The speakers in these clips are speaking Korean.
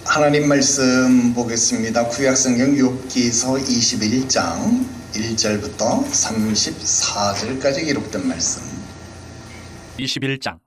하나님 말씀 보겠습니다. 구약성경 욥기서 21장 1절부터 34절까지 기록된 말씀. 21장.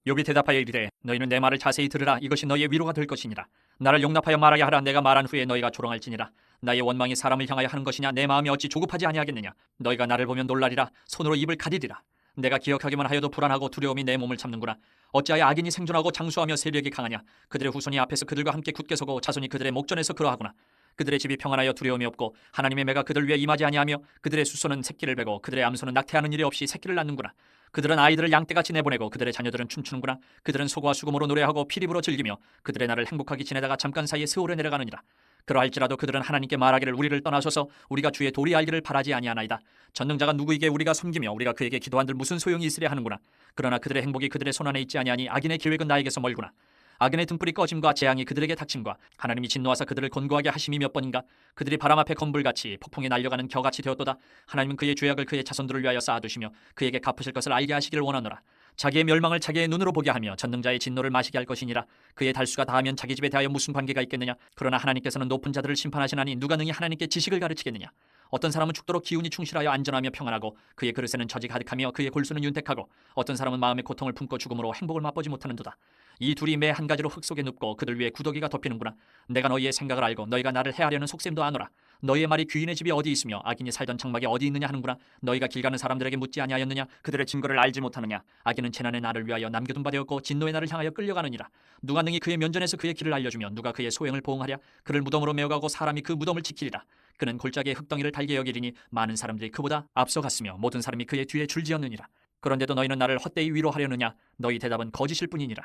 욥이 대답하여 이르되 너희는 내 말을 자세히 들으라. 이것이 너희의 위로가 될 것이니라. 나를 용납하여 말하게 하라. 내가 말한 후에 너희가 조롱할지니라. 나의 원망이 사람을 향하여 하는 것이냐? 내 마음이 어찌 조급하지 아니하겠느냐? 너희가 나를 보면 놀라리라. 손으로 입을 가리리라. 내가 기억하기만 하여도 불안하고 두려움이 내 몸을 참는구나. 어찌하여 악인이 생존하고 장수하며 세력이 강하냐? 그들의 후손이 앞에서 그들과 함께 굳게 서고 자손이 그들의 목전에서 그러하구나. 그들의 집이 평안하여 두려움이 없고 하나님의 매가 그들 위에 임하지 아니하며 그들의 수소는 새끼를 베고 그들의 암소는 낙태하는 일이 없이 새끼를 낳는구나. 그들은 아이들을 양떼같이 내보내고 그들의 자녀들은 춤추는구나. 그들은 소고와 수금으로 노래하고 피리부로 즐기며 그들의 날을 행복하게 지내다가 잠깐 사이에 세월에 내려가느니라. 그러할지라도 그들은 하나님께 말하기를 우리를 떠나소서 우리가 주의 도리 알기를 바라지 아니하나이다. 전능자가 누구에게 우리가 섬기며 우리가 그에게 기도한들 무슨 소용이 있으랴 하는구나. 그러나 그들의 행복이 그들의 손안에 있지 아니하니 악인의 계획은 나에게서 멀구나. 악인의 등불이 꺼짐과 재앙이 그들에게 닥침과 하나님이 진노하사 그들을 곤고하게 하심이 몇 번인가. 그들이 바람 앞에 건불같이 폭풍에 날려가는 겨같이 되었도다. 하나님은 그의 죄악을 그의 자손들을 위하여 쌓아두시며 그에게 갚으실 것을 알게 하시기를 원하노라. 자기의 멸망을 자기의 눈으로 보게 하며 전능자의 진노를 마시게 할 것이니라. 그의 달수가 다하면 자기 집에 대하여 무슨 관계가 있겠느냐. 그러나 하나님께서는 높은 자들을 심판하시나니 누가 능히 하나님께 지식을 가르치겠느냐. 어떤 사람은 죽도록 기운이 충실하여 안전하며 평안하고 그의 그릇에는 젖이 가득하며 그의 골수는 윤택하고 어떤 사람은 마음의 고통을 품고 죽음으로 행복을 맛보지 못하는도다. 이 둘이 매 한 가지로 흙 속에 눕고 그들 위에 구더기가 덮이는구나. 내가 너희의 생각을 알고 너희가 나를 해하려는 속셈도 아노라. 너희의 말이 귀인의 집이 어디 있으며 악인이 살던 장막이 어디 있느냐 하는구나. 너희가 길 가는 사람들에게 묻지 아니하였느냐. 그들의 증거를 알지 못하느냐. 악인은 재난의 날을 위하여 남겨둔 바 되었고 진노의 날을 향하여 끌려가느니라. 누가 능히 그의 면전에서 그의 길을 알려주며 누가 그의 소행을 보응하랴. 그를 무덤으로 메어가고 사람이 그 무덤을 지키리라. 그는 골짜기의 흙덩이를 달게 여기리니 많은 사람들이 그보다 앞서갔으며 모든 사람이 그의 뒤에 줄지었느니라. 그런데도 너희는 나를 헛되이 위로하려느냐. 너희 대답은 거짓일 뿐이니라.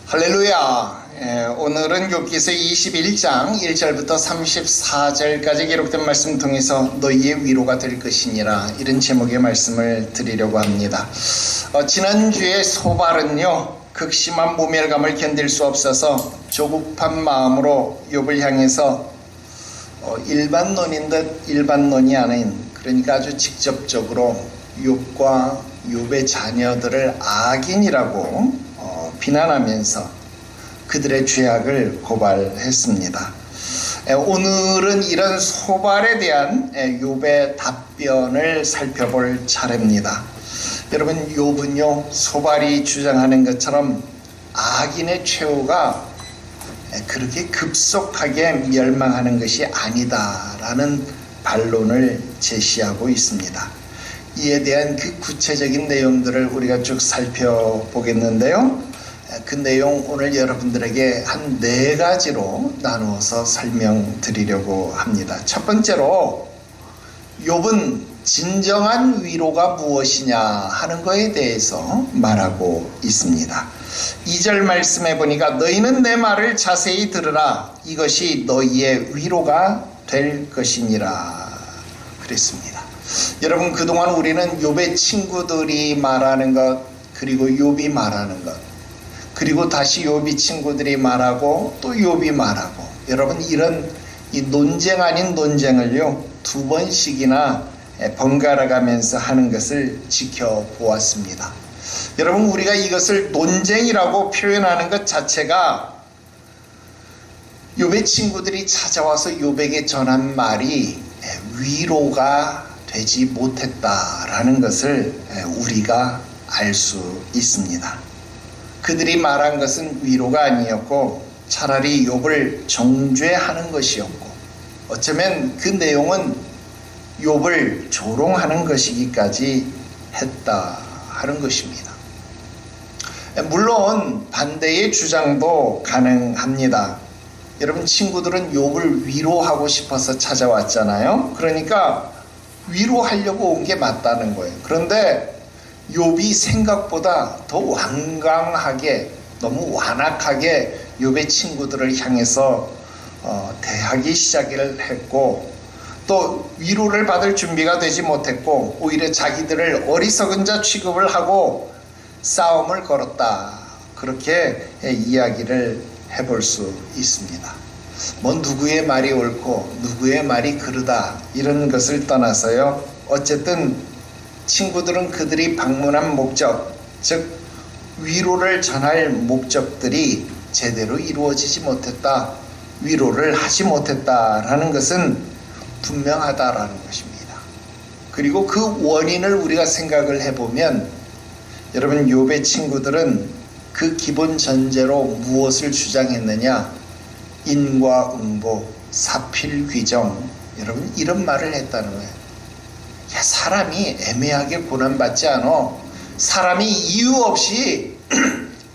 할렐루야. 오늘은 욥기서 21장 1절부터 34절까지 기록된 말씀 통해서 너희의 위로가 될 것이니라, 이런 제목의 말씀을 드리려고 합니다. 지난주에 소발은요, 극심한 모멸감을 견딜 수 없어서 조급한 마음으로 욥을 향해서 일반론인 듯 일반론이 아닌, 그러니까 아주 직접적으로 욥과 욥의 자녀들을 악인이라고 비난하면서 그들의 죄악을 고발했습니다. 오늘은 이런 소발에 대한 욥의 답변을 살펴볼 차례입니다. 여러분, 욥은요, 소발이 주장하는 것처럼 악인의 최후가 그렇게 급속하게 멸망하는 것이 아니다라는 반론을 제시하고 있습니다. 이에 대한 그 구체적인 내용들을 우리가 쭉 살펴보겠는데요. 그 내용 오늘 여러분들에게 한 4가지로 나누어서 설명드리려고 합니다. 첫 번째로, 욥은 진정한 위로가 무엇이냐 하는 것에 대해서 말하고 있습니다. 2절 말씀해 보니까 너희는 내 말을 자세히 들으라. 이것이 너희의 위로가 될 것이니라 그랬습니다. 여러분, 그동안 우리는 욥의 친구들이 말하는 것, 그리고 욥이 말하는 것, 그리고 다시 욥이 친구들이 말하고 또 욥이 말하고, 여러분, 이런 이 논쟁 아닌 논쟁을요 2번씩이나 번갈아 가면서 하는 것을 지켜보았습니다. 여러분, 우리가 이것을 논쟁이라고 표현하는 것 자체가 욥의 친구들이 찾아와서 욥에게 전한 말이 위로가 되지 못했다라는 것을 우리가 알 수 있습니다. 그들이 말한 것은 위로가 아니었고 차라리 욥을 정죄하는 것이었고, 어쩌면 그 내용은 욥을 조롱하는 것이기까지 했다 하는 것입니다. 물론 반대의 주장도 가능합니다. 여러분, 친구들은 욥을 위로하고 싶어서 찾아왔잖아요. 그러니까 위로하려고 온 게 맞다는 거예요. 그런데 욥이 생각보다 더 완강하게, 너무 완악하게 욥의 친구들을 향해서 대하기 시작을 했고, 또 위로를 받을 준비가 되지 못했고 오히려 자기들을 어리석은 자 취급을 하고 싸움을 걸었다, 그렇게 이야기를 해볼 수 있습니다. 뭐 누구의 말이 옳고 누구의 말이 그르다 이런 것을 떠나서요, 어쨌든 친구들은 그들이 방문한 목적, 즉 위로를 전할 목적들이 제대로 이루어지지 못했다, 위로를 하지 못했다라는 것은 분명하다라는 것입니다. 그리고 그 원인을 우리가 생각을 해보면, 여러분, 욥의 친구들은 그 기본 전제로 무엇을 주장했느냐? 인과응보, 사필귀정, 여러분 이런 말을 했다는 거예요. 야, 사람이 애매하게 고난받지 않아. 사람이 이유 없이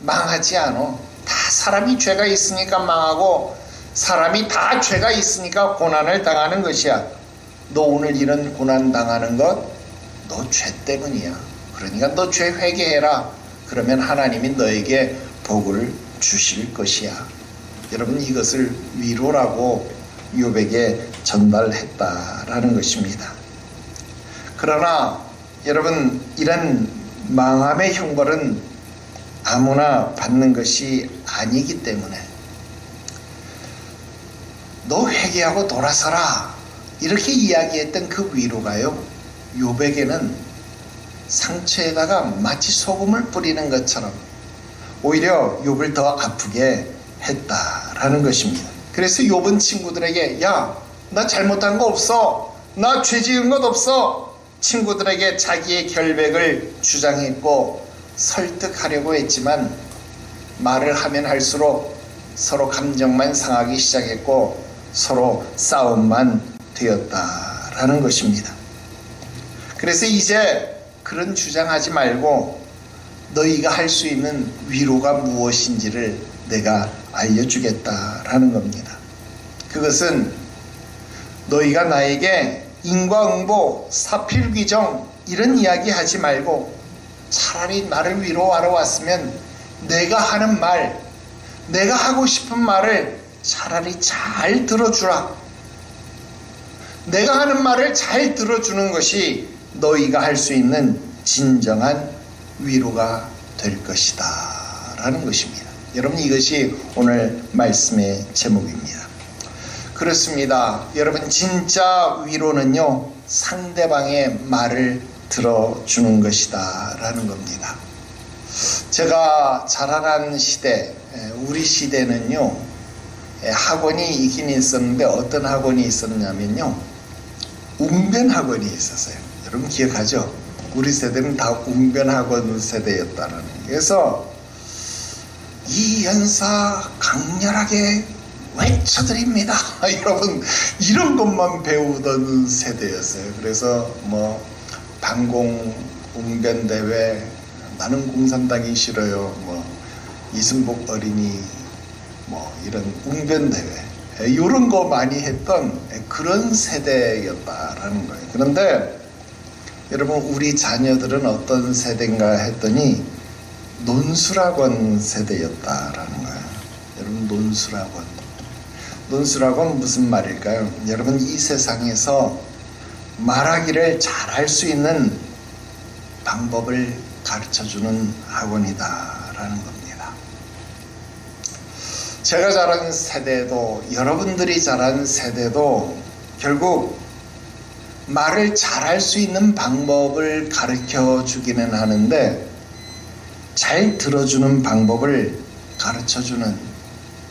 망하지 않아. 다 사람이 죄가 있으니까 망하고, 사람이 다 죄가 있으니까 고난을 당하는 것이야. 너 오늘 이런 고난 당하는 것 너 죄 때문이야. 그러니까 너 죄 회개해라. 그러면 하나님이 너에게 복을 주실 것이야. 여러분, 이것을 위로라고 욥에게 전달했다라는 것입니다. 그러나 여러분, 이런 망함의 형벌은 아무나 받는 것이 아니기 때문에 너 회개하고 돌아서라 이렇게 이야기했던 그 위로가요, 욥에게는 상처에다가 마치 소금을 뿌리는 것처럼 오히려 욥을 더 아프게 했다라는 것입니다. 그래서 욥은 친구들에게, 야, 나 잘못한 거 없어, 나 죄 지은 것 없어, 친구들에게 자기의 결백을 주장했고 설득하려고 했지만 말을 하면 할수록 서로 감정만 상하기 시작했고 서로 싸움만 되었다라는 것입니다. 그래서 이제 그런 주장하지 말고 너희가 할 수 있는 위로가 무엇인지를 내가 알려주겠다라는 겁니다. 그것은 너희가 나에게 인과응보, 사필귀정 이런 이야기 하지 말고 차라리 나를 위로하러 왔으면 내가 하는 말, 내가 하고 싶은 말을 차라리 잘 들어주라. 내가 하는 말을 잘 들어주는 것이 너희가 할 수 있는 진정한 위로가 될 것이다 라는 것입니다. 여러분, 이것이 오늘 말씀의 제목입니다. 그렇습니다. 여러분, 진짜 위로는요, 상대방의 말을 들어주는 것이다 라는 겁니다. 제가 자라난 시대, 우리 시대는요, 학원이 있긴 있었는데 어떤 학원이 있었냐면요, 웅변학원이 있었어요. 여러분 기억하죠? 우리 세대는 다 웅변학원 세대였다는. 그래서 이 연사 강렬하게 외쳐드립니다. 여러분, 이런 것만 배우던 세대였어요. 그래서 뭐 반공 웅변대회, 나는 공산당이 싫어요, 뭐 이승복 어린이, 뭐 이런 웅변대회, 이런 거 많이 했던 그런 세대였다라는 거예요. 그런데 여러분, 우리 자녀들은 어떤 세대인가 했더니 논술학원 세대였다라는 거예요. 여러분, 논술학원. 논술학원 무슨 말일까요? 여러분, 이 세상에서 말하기를 잘할 수 있는 방법을 가르쳐주는 학원이다라는 겁니다. 제가 자란 세대도, 여러분들이 자란 세대도 결국 말을 잘할 수 있는 방법을 가르쳐 주기는 하는데 잘 들어주는 방법을 가르쳐주는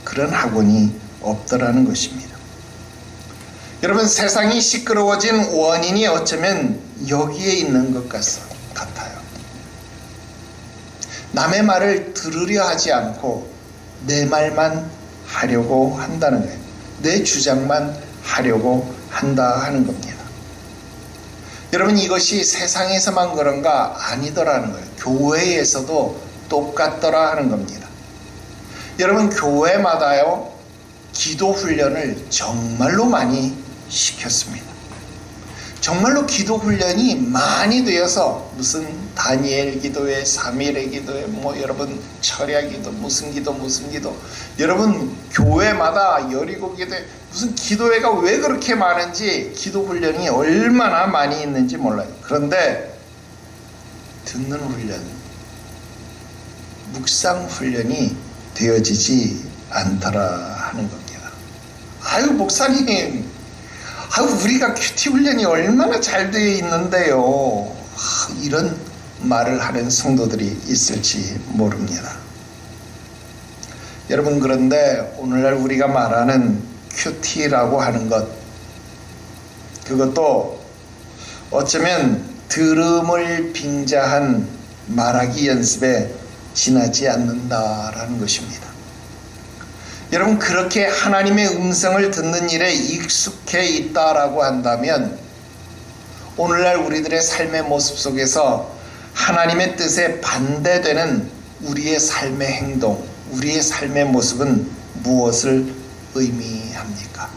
그런 학원이 없더라는 것입니다. 여러분, 세상이 시끄러워진 원인이 어쩌면 여기에 있는 것 같아요. 남의 말을 들으려 하지 않고 내 말만 하려고 한다는 거예요. 내 주장만 하려고 한다 하는 겁니다. 여러분, 이것이 세상에서만 그런가? 아니더라는 거예요. 교회에서도 똑같더라 하는 겁니다. 여러분, 교회마다요, 기도 훈련을 정말로 많이 시켰습니다. 정말로 기도 훈련이 많이 되어서 무슨 다니엘 기도회, 3일의 기도회, 뭐 여러분 철야 기도, 무슨 기도, 여러분 교회마다 여리고 기도회, 무슨 기도회가 왜 그렇게 많은지, 기도 훈련이 얼마나 많이 있는지 몰라요. 그런데 듣는 훈련, 묵상 훈련이 되어지지 않더라 하는 겁니다. 아유, 목사님, 우리가 큐티 훈련이 얼마나 잘 되어 있는데요. 이런 말을 하는 성도들이 있을지 모릅니다. 여러분, 그런데 오늘날 우리가 말하는 큐티라고 하는 것, 그것도 어쩌면 들음을 빙자한 말하기 연습에 지나지 않는다라는 것입니다. 여러분, 그렇게 하나님의 음성을 듣는 일에 익숙해 있다라고 한다면 오늘날 우리들의 삶의 모습 속에서 하나님의 뜻에 반대되는 우리의 삶의 행동, 우리의 삶의 모습은 무엇을 의미합니까?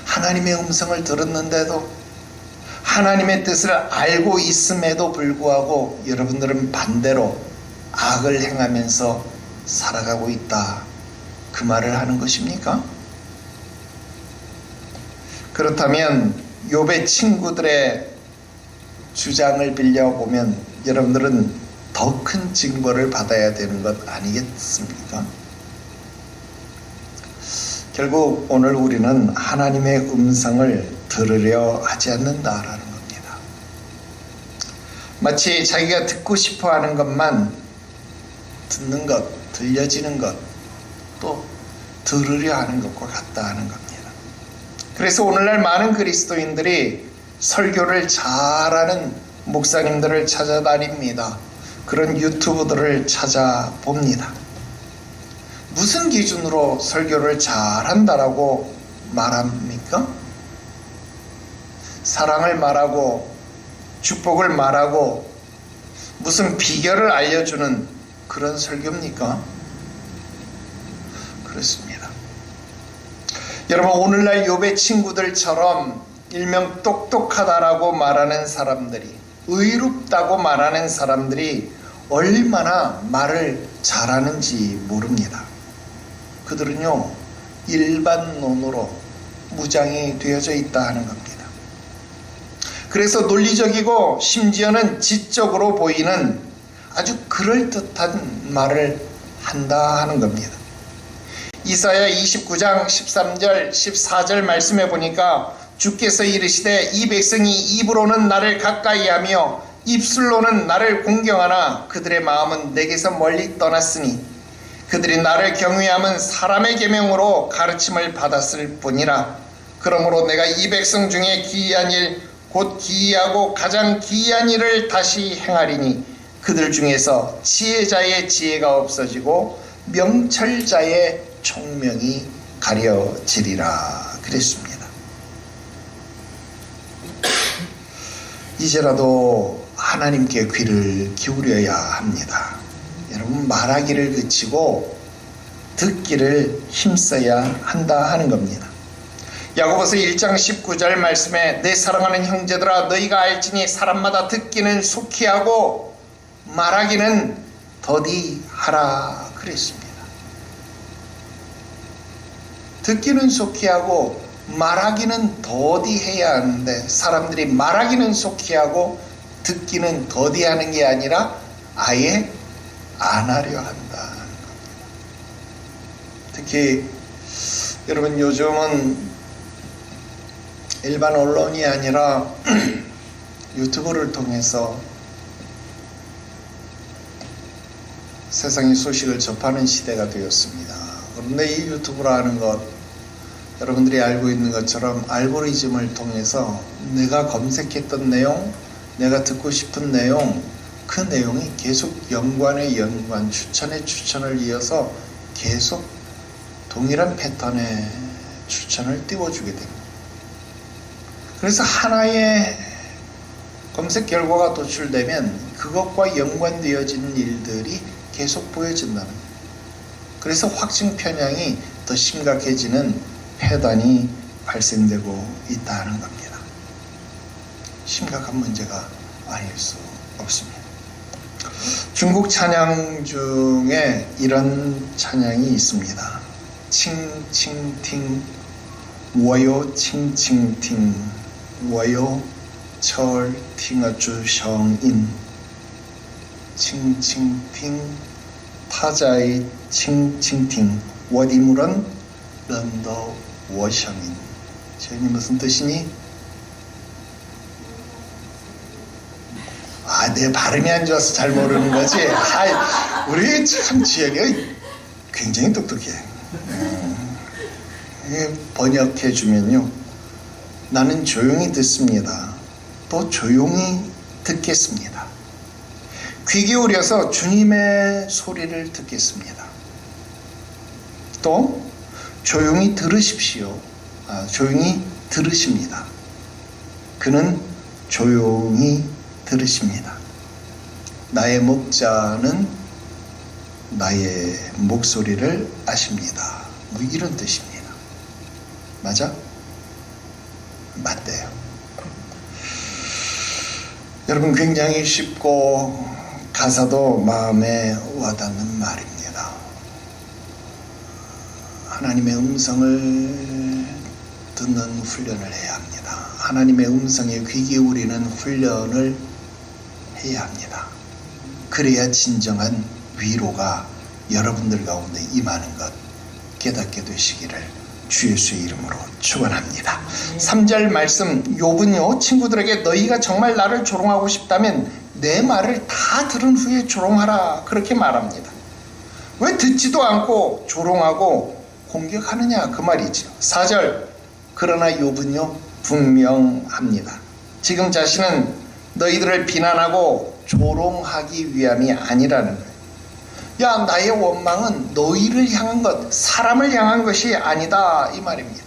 하나님의 음성을 들었는데도, 하나님의 뜻을 알고 있음에도 불구하고 여러분들은 반대로 악을 행하면서 살아가고 있다, 그 말을 하는 것입니까? 그렇다면 욥의 친구들의 주장을 빌려보면 여러분들은 더 큰 징벌을 받아야 되는 것 아니겠습니까? 결국 오늘 우리는 하나님의 음성을 들으려 하지 않는다라는 겁니다. 마치 자기가 듣고 싶어 하는 것만 듣는 것, 들려지는 것, 또 들으려 하는 것과 같다 하는 겁니다. 그래서 오늘날 많은 그리스도인들이 설교를 잘하는 목사님들을 찾아다닙니다. 그런 유튜브들을 찾아봅니다. 무슨 기준으로 설교를 잘한다라고 말합니까? 사랑을 말하고 축복을 말하고 무슨 비결을 알려주는 그런 설교입니까? 그렇습니다. 여러분, 오늘날 욥의 친구들처럼 일명 똑똑하다라고 말하는 사람들이, 의롭다고 말하는 사람들이 얼마나 말을 잘하는지 모릅니다. 그들은요, 일반론으로 무장이 되어져 있다 하는 겁니다. 그래서 논리적이고 심지어는 지적으로 보이는 아주 그럴듯한 말을 한다 하는 겁니다. 이사야 29장 13절 14절 말씀해 보니까 주께서 이르시되 이 백성이 입으로는 나를 가까이하며 입술로는 나를 공경하나 그들의 마음은 내게서 멀리 떠났으니 그들이 나를 경외함은 사람의 계명으로 가르침을 받았을 뿐이라. 그러므로 내가 이 백성 중에 기이한 일, 곧 기이하고 가장 기이한 일을 다시 행하리니 그들 중에서 지혜자의 지혜가 없어지고 명철자의 총명이 가려지리라 그랬습니다. 이제라도 하나님께 귀를 기울여야 합니다. 여러분, 말하기를 그치고 듣기를 힘써야 한다 하는 겁니다. 야고보서 1장 19절 말씀에 내 사랑하는 형제들아 너희가 알지니 사람마다 듣기는 속히 하고 말하기는 더디하라 그랬습니다. 듣기는 속히 하고 말하기는 더디해야 하는데 사람들이 말하기는 속히 하고 듣기는 더디하는 게 아니라 아예 안 하려 한다는 겁니다. 특히 여러분, 요즘은 일반 언론이 아니라 유튜브를 통해서 세상의 소식을 접하는 시대가 되었습니다. 그런데 이 유튜브라는 것, 여러분들이 알고 있는 것처럼 알고리즘을 통해서 내가 검색했던 내용, 내가 듣고 싶은 내용, 그 내용이 계속 연관에 연관, 추천에 추천을 이어서 계속 동일한 패턴의 추천을 띄워주게 됩니다. 그래서 하나의 검색 결과가 도출되면 그것과 연관되어지는 일들이 계속 보여진다는 거예요. 그래서 확증 편향이 더 심각해지는 폐단이 발생되고 있다는 겁니다. 심각한 문제가 아닐 수 없습니다. 중국 찬양 중에 이런 찬양이 있습니다. 칭칭팅 워요 칭칭팅 워요 철 팅어주 성인 칭칭팅 타자의 칭칭팅 워디물은 런더 워성인 지연이 무슨 뜻이니? 내 발음이 안 좋아서 잘 모르는 거지. 우리 참 지연이가 굉장히 똑똑해. 번역해 주면요, 나는 조용히 듣습니다. 또 조용히 듣겠습니다. 귀 기울여서 주님의 소리를 듣겠습니다. 또 조용히 들으십시오. 조용히 들으십니다. 그는 조용히 들으십니다. 나의 목자는 나의 목소리를 아십니다. 뭐 이런 뜻입니다. 맞아? 맞대요. 여러분, 굉장히 쉽고 가사도 마음에 와닿는 말입니다. 하나님의 음성을 듣는 훈련을 해야 합니다. 하나님의 음성에 귀 기울이는 훈련을 해야 합니다. 그래야 진정한 위로가 여러분들 가운데 임하는 것 깨닫게 되시기를 주 예수의 이름으로 축원합니다. 3절 말씀, 욥은요, 친구들에게 너희가 정말 나를 조롱하고 싶다면 내 말을 다 들은 후에 조롱하라, 그렇게 말합니다. 왜 듣지도 않고 조롱하고 공격하느냐, 그 말이죠. 4절, 그러나 욥은요 분명합니다. 지금 자신은 너희들을 비난하고 조롱하기 위함이 아니라는 거예요. 야, 나의 원망은 너희를 향한 것, 사람을 향한 것이 아니다, 이 말입니다.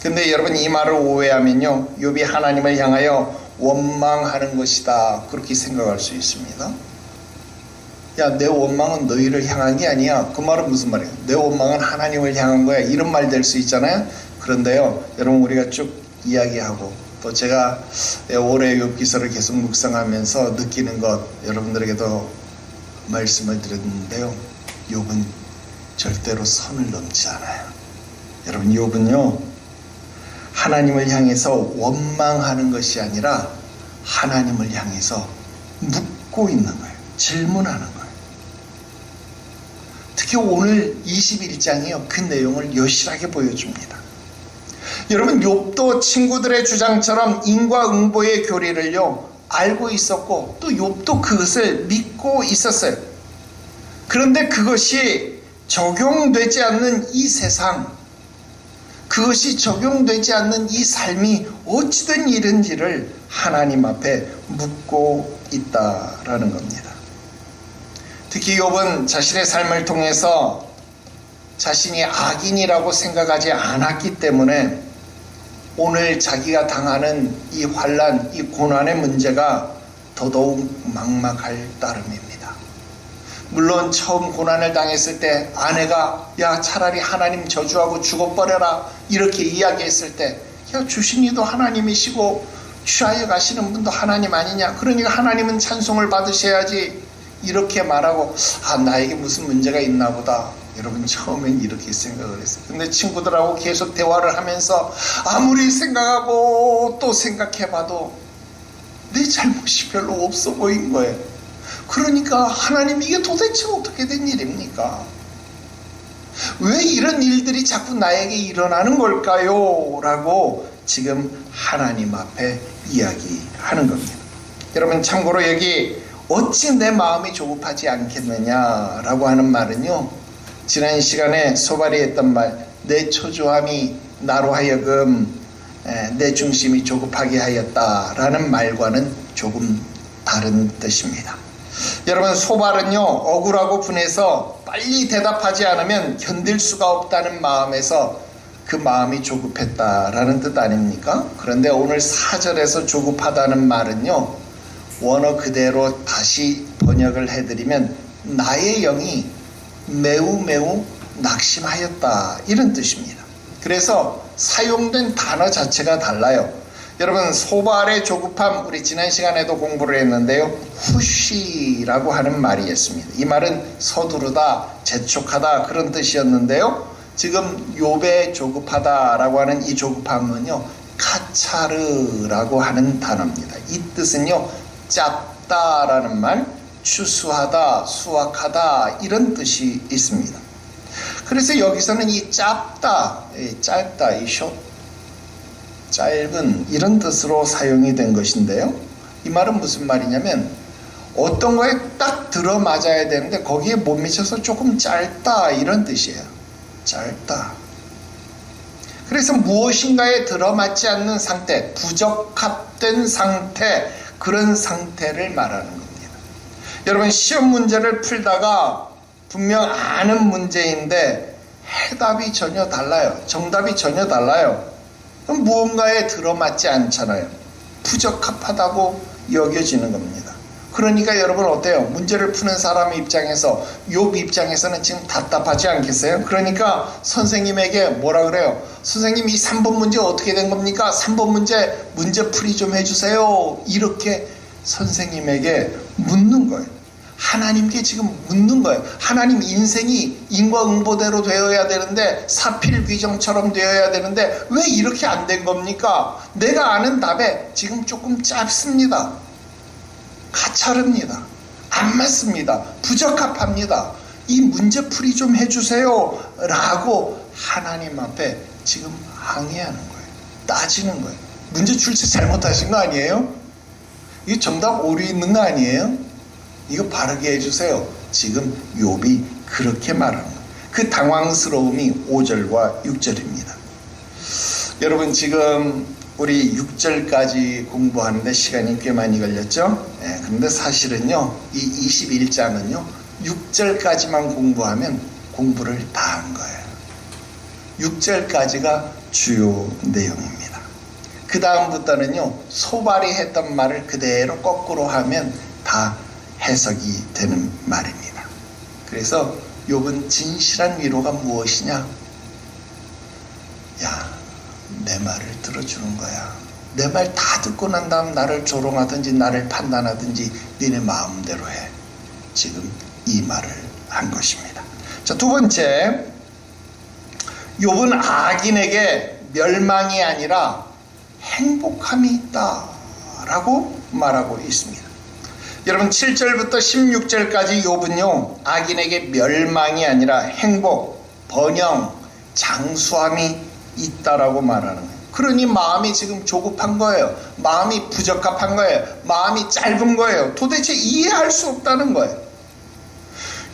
근데 여러분, 이 말을 오해하면요, 욥이 하나님을 향하여 원망하는 것이다, 그렇게 생각할 수 있습니다. 야, 내 원망은 너희를 향한 게 아니야. 그 말은 무슨 말이에요? 내 원망은 하나님을 향한 거야, 이런 말 될 수 있잖아요. 그런데요, 여러분, 우리가 쭉 이야기하고 또 제가 올해 욥기서를 계속 묵상하면서 느끼는 것 여러분들에게도 말씀을 드렸는데요, 욥은 절대로 선을 넘지 않아요. 여러분, 욥은요 하나님을 향해서 원망하는 것이 아니라 하나님을 향해서 묻고 있는 거예요. 질문하는 거예요. 특히 오늘 21장이요 그 내용을 여실하게 보여줍니다. 여러분, 욥도 친구들의 주장처럼 인과응보의 교리를요 알고 있었고, 또 욥도 그것을 믿고 있었어요. 그런데 그것이 적용되지 않는 이 세상, 그것이 적용되지 않는 이 삶이 어찌된 일인지를 하나님 앞에 묻고 있다라는 겁니다. 특히 욥은 자신의 삶을 통해서 자신이 악인이라고 생각하지 않았기 때문에 오늘 자기가 당하는 이 환난, 이 고난의 문제가 더더욱 막막할 따름입니다. 물론 처음 고난을 당했을 때 아내가 야, 차라리 하나님 저주하고 죽어버려라, 이렇게 이야기했을 때, 야, 주신이도 하나님이시고 취하여 가시는 분도 하나님 아니냐, 그러니까 하나님은 찬송을 받으셔야지, 이렇게 말하고 나에게 무슨 문제가 있나 보다, 여러분 처음엔 이렇게 생각을 했어요. 근데 친구들하고 계속 대화를 하면서 아무리 생각하고 또 생각해봐도 내 잘못이 별로 없어 보인 거예요. 그러니까 하나님, 이게 도대체 어떻게 된 일입니까? 왜 이런 일들이 자꾸 나에게 일어나는 걸까요? 라고 지금 하나님 앞에 이야기하는 겁니다. 여러분, 참고로 여기 어찌 내 마음이 조급하지 않겠느냐라고 하는 말은요, 지난 시간에 소발이 했던 말, 내 초조함이 나로 하여금 내 중심이 조급하게 하였다라는 말과는 조금 다른 뜻입니다. 여러분, 소발은요 억울하고 분해서 빨리 대답하지 않으면 견딜 수가 없다는 마음에서 그 마음이 조급했다라는 뜻 아닙니까? 그런데 오늘 4절에서 조급하다는 말은요, 원어 그대로 다시 번역을 해드리면 나의 영이 매우 낙심하였다, 이런 뜻입니다. 그래서 사용된 단어 자체가 달라요. 여러분, 소발의 조급함, 우리 지난 시간에도 공부를 했는데요, 후쉬라고 하는 말이었습니다. 이 말은 서두르다, 재촉하다, 그런 뜻이었는데요, 지금 욥의 조급하다라고 하는 이 조급함은요 카차르라고 하는 단어입니다. 이 뜻은요 짧다라는 말, 추수하다, 수확하다, 이런 뜻이 있습니다. 그래서 여기서는 이 짧다, 이 짧은 이런 뜻으로 사용이 된 것인데요. 이 말은 무슨 말이냐면 어떤 거에 딱 들어맞아야 되는데 거기에 못 미쳐서 조금 짧다 이런 뜻이에요. 짧다. 그래서 무엇인가에 들어맞지 않는 상태, 부적합된 상태, 그런 상태를 말하는 겁니다. 여러분 시험 문제를 풀다가 분명 아는 문제인데 해답이 전혀 달라요. 정답이 전혀 달라요. 그럼 무언가에 들어맞지 않잖아요. 부적합하다고 여겨지는 겁니다. 그러니까 여러분 어때요? 문제를 푸는 사람 입장에서, 욥 입장에서는 지금 답답하지 않겠어요? 그러니까 선생님에게 뭐라 그래요? 선생님 이 3번 문제 어떻게 된 겁니까? 3번 문제풀이 좀 해주세요. 이렇게 선생님에게 묻는 거예요. 하나님께 지금 묻는 거예요. 하나님 인생이 인과응보대로 되어야 되는데 사필귀정처럼 되어야 되는데 왜 이렇게 안 된 겁니까? 내가 아는 답에 지금 조금 짧습니다. 가차릅니다. 안 맞습니다. 부적합합니다. 이 문제풀이 좀 해주세요 라고 하나님 앞에 지금 항의하는 거예요. 따지는 거예요. 문제 출제 잘못하신 거 아니에요? 이거 정답 오류 있는 거 아니에요? 이거 바르게 해주세요. 지금 욥이 그렇게 말하는 거예요. 그 당황스러움이 5절과 6절입니다. 여러분 지금 우리 6절까지 공부하는데 시간이 꽤 많이 걸렸죠? 그런데 사실은요 이 21장은요 6절까지만 공부하면 공부를 다 한 거예요. 6절까지가 주요 내용입니다. 그 다음부터는요 소발이 했던 말을 그대로 거꾸로 하면 다 해석이 되는 말입니다. 그래서 욥은 진실한 위로가 무엇이냐? 야, 내 말을 들어주는 거야. 내 말 다 듣고 난 다음 나를 조롱하든지 나를 판단하든지 니네 마음대로 해. 지금 이 말을 한 것입니다. 자, 두 번째, 욥은 악인에게 멸망이 아니라 행복함이 있다라고 말하고 있습니다. 여러분 7절부터 16절까지 욥은요 악인에게 멸망이 아니라 행복, 번영, 장수함이 있다라고 말하는 거예요. 그러니 마음이 지금 조급한 거예요. 마음이 부적합한 거예요. 마음이 짧은 거예요. 도대체 이해할 수 없다는 거예요.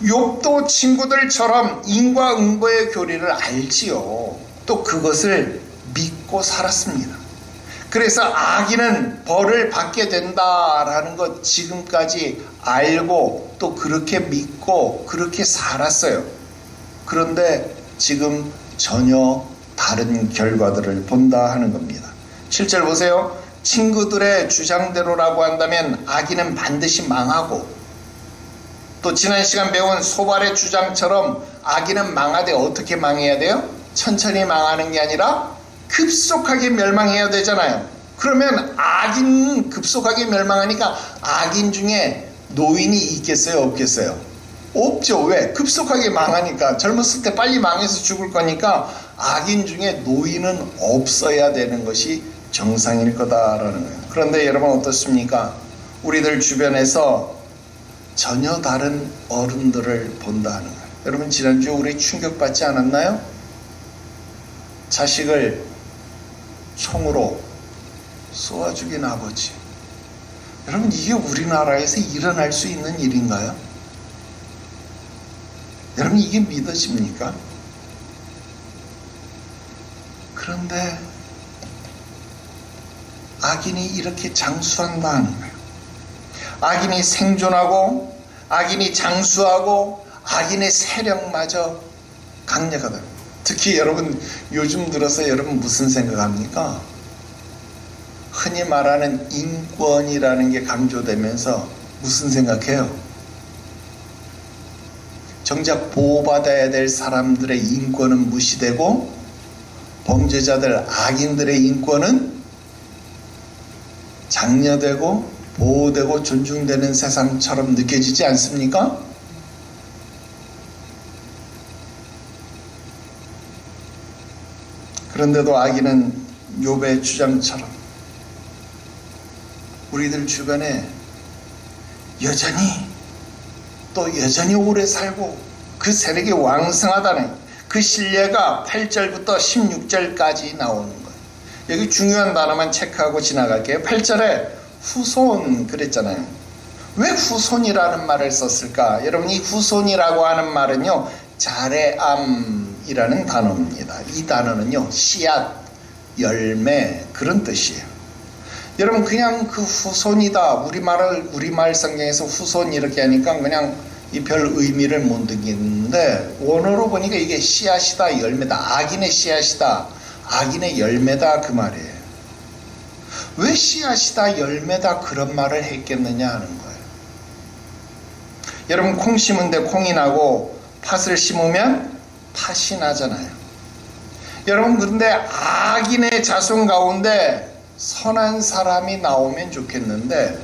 욥도 친구들처럼 인과응보의 교리를 알지요. 또 그것을 믿고 살았습니다. 그래서 악인은 벌을 받게 된다라는 것 지금까지 알고 또 그렇게 믿고 그렇게 살았어요. 그런데 지금 전혀 다른 결과들을 본다 하는 겁니다. 7절 보세요. 친구들의 주장대로라고 한다면 악인은 반드시 망하고, 또 지난 시간 배운 소발의 주장처럼 악인은 망하되 어떻게 망해야 돼요? 천천히 망하는 게 아니라 급속하게 멸망해야 되잖아요. 그러면 악인 급속하게 멸망하니까 악인 중에 노인이 있겠어요? 없겠어요? 없죠. 왜? 급속하게 망하니까. 젊었을 때 빨리 망해서 죽을 거니까 악인 중에 노인은 없어야 되는 것이 정상일 거다라는 거예요. 그런데 여러분 어떻습니까? 우리들 주변에서 전혀 다른 어른들을 본다는 거예요. 여러분 지난주 우리 충격받지 않았나요? 자식을 총으로 쏘아 죽인 아버지. 여러분 이게 우리나라에서 일어날 수 있는 일인가요? 여러분 이게 믿어집니까? 그런데 악인이 이렇게 장수한다는 거예요. 악인이 생존하고 악인이 장수하고 악인의 세력마저 강력하다. 특히 여러분 요즘 들어서 여러분 무슨 생각합니까? 흔히 말하는 인권이라는 게 강조되면서 무슨 생각해요? 정작 보호받아야 될 사람들의 인권은 무시되고 범죄자들, 악인들의 인권은 장려되고 보호되고 존중되는 세상처럼 느껴지지 않습니까? 그런데도 악인은 욥의 주장처럼 우리들 주변에 여전히 오래 살고 그 세력이 왕성하다는 그 신뢰가 8절부터 16절까지 나오는 거예요. 여기 중요한 단어만 체크하고 지나갈게요. 8절에 후손 그랬잖아요. 왜 후손이라는 말을 썼을까? 여러분, 이 후손이라고 하는 말은요, 자레암이라는 단어입니다. 이 단어는요, 씨앗, 열매 그런 뜻이에요. 여러분, 그냥 그 후손이다, 우리말 성경에서 후손 이렇게 하니까 그냥 이 별 의미를 못 느끼는데, 원어로 보니까 이게 씨앗이다, 열매다, 악인의 씨앗이다, 악인의 열매다, 그 말이에요. 왜 씨앗이다, 열매다 그런 말을 했겠느냐 하는 거예요. 여러분, 콩 심은데 콩이 나고 팥을 심으면 팥이 나잖아요. 여러분, 그런데 악인의 자손 가운데 선한 사람이 나오면 좋겠는데,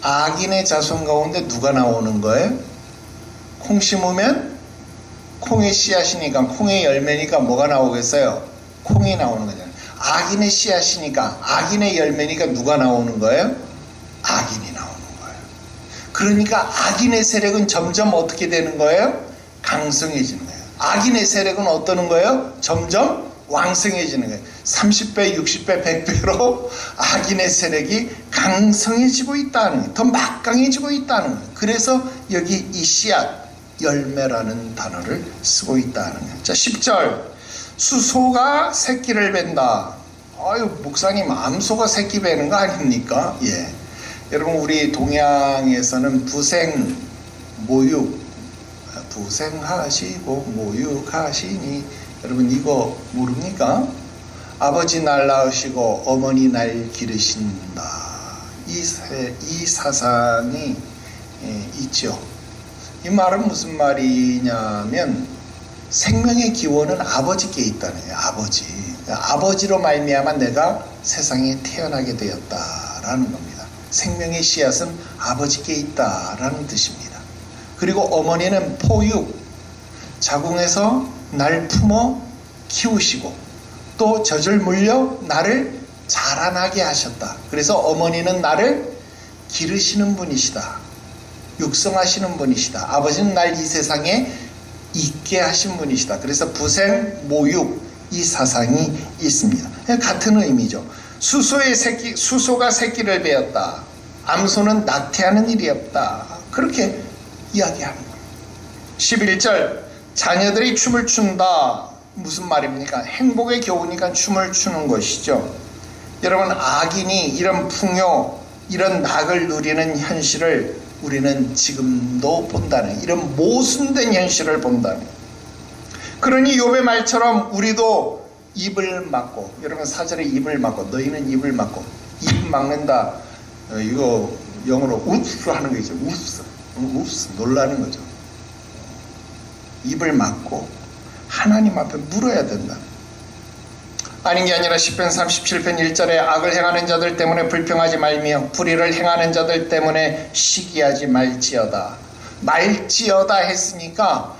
악인의 자손 가운데 누가 나오는 거예요? 콩 심으면 콩의 씨앗이니까, 콩의 열매니까 뭐가 나오겠어요? 콩이 나오는 거잖아요. 악인의 씨앗이니까, 악인의 열매니까 누가 나오는 거예요? 악인이 나오는 거예요. 그러니까 악인의 세력은 점점 어떻게 되는 거예요? 강성해지는 거예요. 악인의 세력은 어떠는 거예요? 점점 왕성해지는 거예요. 30배, 60배, 100배로 악인의 세력이 강성해지고 있다는 거예요. 더 막강해지고 있다는 거예요. 그래서 여기 이 씨앗, 열매라는 단어를 쓰고 있다는 거예요. 자, 10절. 수소가 새끼를 벤다. 아유, 목사님, 암소가 새끼 베는 거 아닙니까? 예. 여러분, 우리 동양에서는 부생, 모육, 부생하시고 모육하시니, 여러분 이거 모릅니까? 아버지 날 낳으시고 어머니 날 기르신다. 이 사상이 있죠. 이 말은 무슨 말이냐면, 생명의 기원은 아버지께 있다는 거예요. 아버지로 말미암아 내가 세상에 태어나게 되었다라는 겁니다. 생명의 씨앗은 아버지께 있다라는 뜻입니다. 그리고 어머니는 포육, 자궁에서 날 품어 키우시고 또 젖을 물려 나를 자라나게 하셨다. 그래서 어머니는 나를 기르시는 분이시다. 육성하시는 분이시다. 아버지는 날 이 세상에 있게 하신 분이시다. 그래서 부생, 모육, 이 사상이 있습니다. 같은 의미죠. 수소가 새끼를 베었다. 암소는 낙태하는 일이 없다. 그렇게 이야기하는 거예요. 11절. 자녀들이 춤을 춘다. 무슨 말입니까? 행복의 겨우니까 춤을 추는 것이죠. 여러분, 악인이 이런 풍요, 이런 낙을 누리는 현실을 우리는 지금도 본다는, 이런 모순된 현실을 본다는. 그러니 욥의 말처럼 우리도 입을 막고, 여러분 4절에 입을 막고, 너희는 입을 막고, 입 막는다, 이거 영어로 우프로 하는 거죠. 우프스, 놀라는 거죠. 입을 막고 하나님 앞에 물어야 된다. 아닌 게 아니라 10편 37편 1절에 악을 행하는 자들 때문에 불평하지 말며 불의를 행하는 자들 때문에 시기하지 말지어다. 했으니까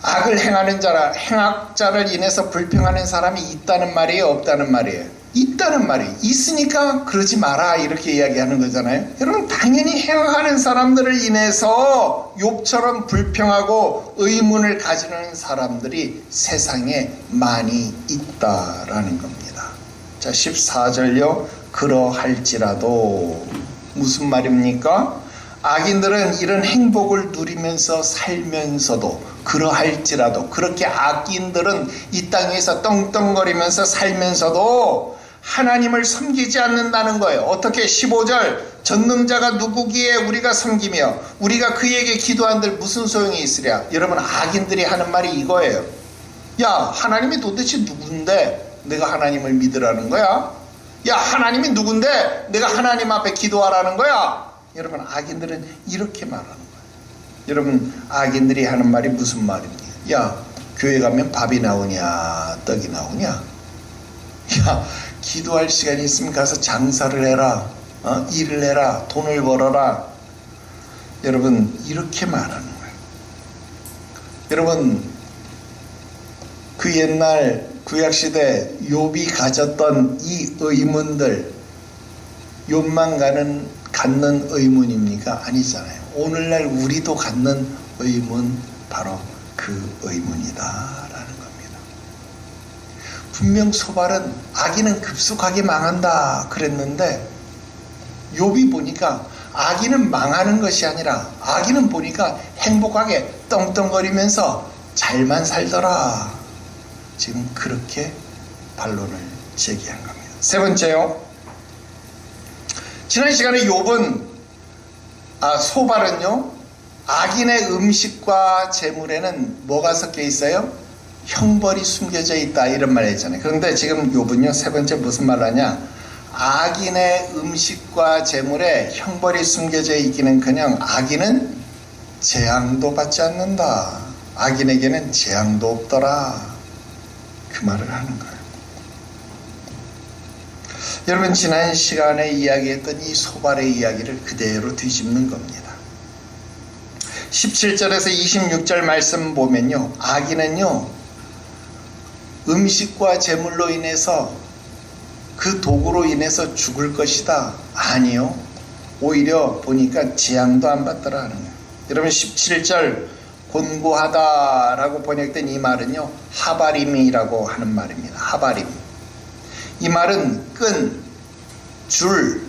악을 행하는 자라, 행악자를 인해서 불평하는 사람이 있다는 말이에요, 없다는 말이에요? 있다는 말이에요. 있으니까 그러지 마라, 이렇게 이야기하는 거잖아요. 여러분, 당연히 행악하는 사람들을 인해서 욥처럼 불평하고 의문을 가지는 사람들이 세상에 많이 있다라는 겁니다. 자, 14절요. 그러할지라도, 무슨 말입니까? 악인들은 이런 행복을 누리면서 살면서도, 그러할지라도, 그렇게 악인들은 이 땅에서 떵떵거리면서 살면서도 하나님을 섬기지 않는다는 거예요. 어떻게? 15절. 전능자가 누구기에 우리가 섬기며 우리가 그에게 기도한들 무슨 소용이 있으랴. 여러분, 악인들이 하는 말이 이거예요. 야, 하나님이 도대체 누군데 내가 하나님을 믿으라는 거야? 야, 하나님이 누군데 내가 하나님 앞에 기도하라는 거야? 여러분, 악인들은 이렇게 말하는 거예요. 여러분, 악인들이 하는 말이 무슨 말입니까? 야, 교회 가면 밥이 나오냐, 떡이 나오냐? 야, 기도할 시간이 있으면 가서 장사를 해라, 일을 해라, 돈을 벌어라. 여러분, 이렇게 말하는 거예요. 여러분, 그 옛날 구약시대 욥이 가졌던 이 의문들, 욥만 갖는 의문입니까? 아니잖아요. 오늘날 우리도 갖는 의문, 바로 그 의문이다라는 겁니다. 분명 소발은 악인은 급속하게 망한다 그랬는데 욥이 보니까 악인은 망하는 것이 아니라 악인은 보니까 행복하게 떵떵거리면서 잘만 살더라. 지금 그렇게 반론을 제기한 겁니다. 세 번째요. 지난 시간에 욥은 소발은요, 악인의 음식과 재물에는 뭐가 섞여 있어요? 형벌이 숨겨져 있다 이런 말 했잖아요. 그런데 지금 욥은요, 세 번째 무슨 말 하냐? 악인의 음식과 재물에 형벌이 숨겨져 있기는커녕 악인은 재앙도 받지 않는다. 악인에게는 재앙도 없더라. 그 말을 하는 거예요. 여러분, 지난 시간에 이야기했던 이 소발의 이야기를 그대로 뒤집는 겁니다. 17절에서 26절 말씀 보면요, 악인은요 음식과 재물로 인해서 그 도구로 인해서 죽을 것이다. 아니요, 오히려 보니까 재앙도 안 받더라 하는 거예요. 여러분, 17절 곤고하다라고 번역된 이 말은요, 하바림이라고 하는 말입니다. 하바림. 이 말은 끈, 줄,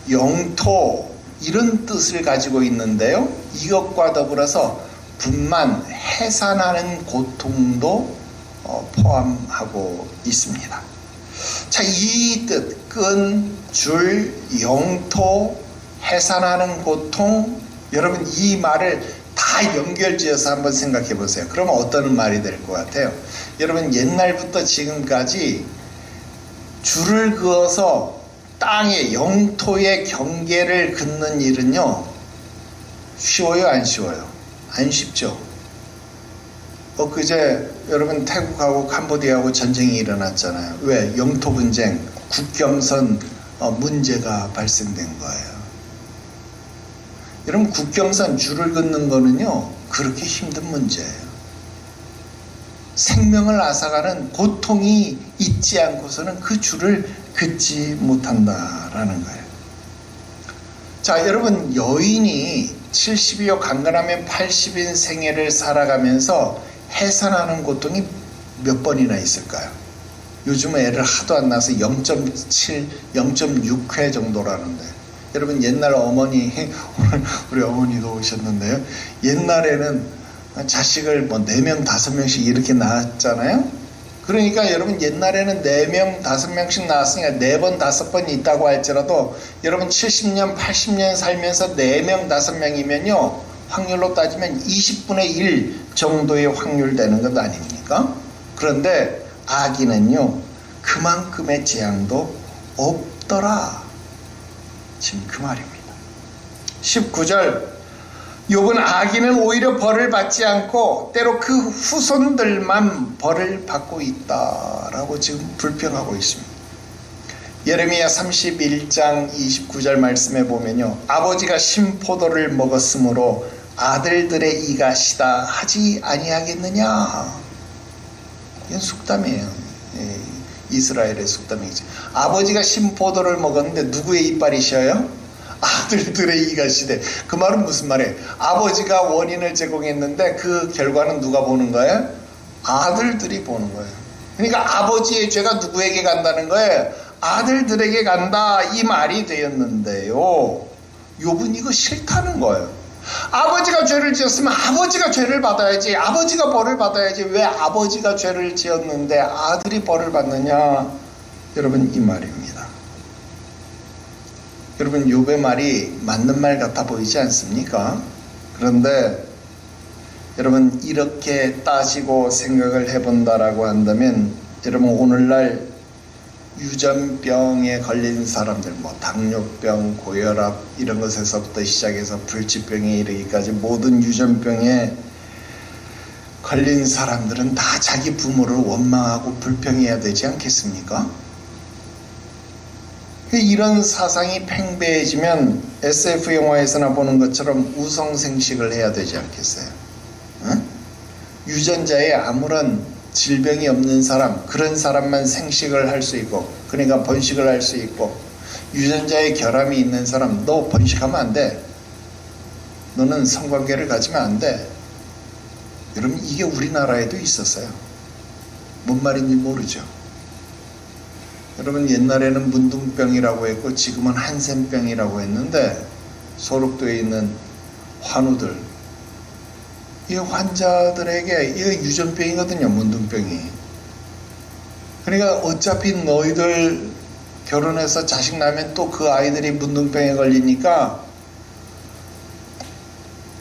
영토 이런 뜻을 가지고 있는데요, 이것과 더불어서 분만, 해산하는 고통도 포함하고 있습니다. 자, 이 뜻, 끈, 줄, 영토, 해산하는 고통, 여러분 이 말을 다 연결지어서 한번 생각해 보세요. 그러면 어떤 말이 될 것 같아요? 여러분, 옛날부터 지금까지 줄을 그어서 땅의 영토의 경계를 긋는 일은요, 쉬워요, 안 쉬워요? 안 쉽죠. 그제 여러분 태국하고 캄보디아하고 전쟁이 일어났잖아요. 왜? 영토 분쟁, 국경선 문제가 발생된 거예요. 여러분, 국경선 줄을 긋는 거는요, 그렇게 힘든 문제예요. 생명을 앗아가는 고통이 있지 않고서는 그 줄을 긋지 못한다라는 거예요. 자, 여러분, 여인이 70이요 강건하면 80인 생애를 살아가면서 해산하는 고통이 몇 번이나 있을까요? 요즘은 애를 하도 안 낳아서 0.7, 0.6회 정도라는데, 여러분 옛날 어머니, 오늘 우리 어머니도 오셨는데요, 옛날에는 자식을 뭐 4명, 5명씩 이렇게 낳았잖아요. 그러니까 여러분 옛날에는 4명, 5명씩 낳았으니까 4번, 5번 있다고 할지라도 여러분 70년, 80년 살면서 4명, 5명이면요 확률로 따지면 20분의 1 정도의 확률 되는 것 아닙니까? 그런데 악인은요 그만큼의 재앙도 없더라. 지금 그 말입니다. 19절, 욥은 악인은 오히려 벌을 받지 않고 때로 그 후손들만 벌을 받고 있다라고 지금 불평하고 있습니다. 예레미야 31장 29절 말씀에 보면요, 아버지가 신포도를 먹었으므로 아들들의 이가 시다 하지 아니하겠느냐. 이건 속담이에요. 이스라엘의 속담이지. 아버지가 신포도를 먹었는데 누구의 이빨이 셔요? 아들들의 이가 시대. 그 말은 무슨 말이에요? 아버지가 원인을 제공했는데 그 결과는 누가 보는 거예요? 아들들이 보는 거예요. 그러니까 아버지의 죄가 누구에게 간다는 거예요? 아들들에게 간다, 이 말이 되었는데요, 욥은 이거 싫다는 거예요. 아버지가 죄를 지었으면 아버지가 죄를 받아야지, 아버지가 벌을 받아야지, 왜 아버지가 죄를 지었는데 아들이 벌을 받느냐. 여러분, 이 말입니다. 여러분, 욥의 말이 맞는 말 같아 보이지 않습니까? 그런데 여러분, 이렇게 따지고 생각을 해본다라고 한다면, 여러분 오늘날 유전병에 걸린 사람들, 뭐 당뇨병, 고혈압 이런 것에서부터 시작해서 불치병에 이르기까지 모든 유전병에 걸린 사람들은 다 자기 부모를 원망하고 불평해야 되지 않겠습니까? 이런 사상이 팽배해지면 SF 영화에서나 보는 것처럼 우성생식을 해야 되지 않겠어요? 응? 유전자에 아무런 질병이 없는 사람, 그런 사람만 생식을 할 수 있고, 그러니까 번식을 할 수 있고, 유전자에 결함이 있는 사람, 너 번식하면 안 돼, 너는 성관계를 가지면 안 돼. 여러분, 이게 우리나라에도 있었어요. 뭔 말인지 모르죠. 여러분 옛날에는 문둥병이라고 했고 지금은 한센병이라고 했는데 소록도에 있는 환우들 이 환자들에게 이거 유전병이거든요. 문둥병이. 그러니까 어차피 너희들 결혼해서 자식 낳으면 또 그 아이들이 문둥병에 걸리니까